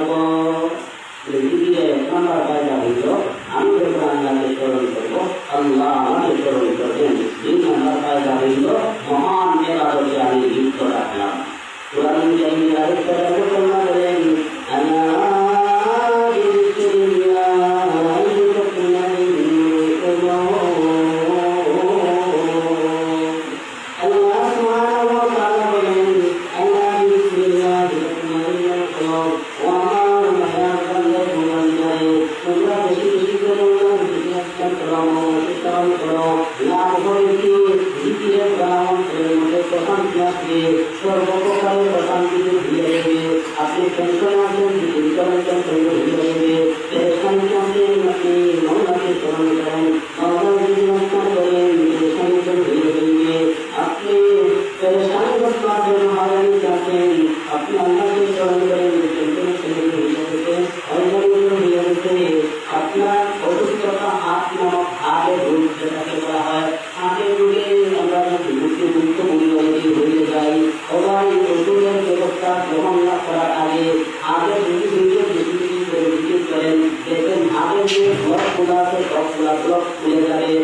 করব দ্বিতীয় এক নম্বর ফায়দা হইল আমি যখন আল্লাহকে স্মরণ করব আল্লাহ আমাকে স্মরণ করবেন। দুই নম্বর ফায়দা হইল মহান ইবাদতে আমি লিপ্ত রাখলাম। কোরআন কারীমে আরেকটা আল্লাহ বলেন সর্বপ্রকারের অশান্তিকে ভুলে দেবে। আপনি টেনশন আছেন ভুলে দেবে। পেরেশানি আছেন আপনি মৌলাকে স্মরণ করেন, মৌলা যদি নমস্কার করেন পেরেশানিকে ভুলে দেবে। আপনি পেরেশানিগ্রস্ত আছেন হারানি আছেন আপনি আল্লাহকে স্মরণ করেন টেনশন ভুলে দেবে। ভুলে দেবে। আপনার অসুস্থতা হাত নামক হাতে রোগ যেটাকে বলা হয়, হাতে রোগে আমরা গুরুত্বপূর্ণ হয়ে যাই। সবাই ওষুধের ব্যবস্থা গ্রহণ না করার আগে আগে বেশি করে করেন, দেখবেন হাতের যে ব্লক গুলো আছে সব ব্লক খুলে যাবে।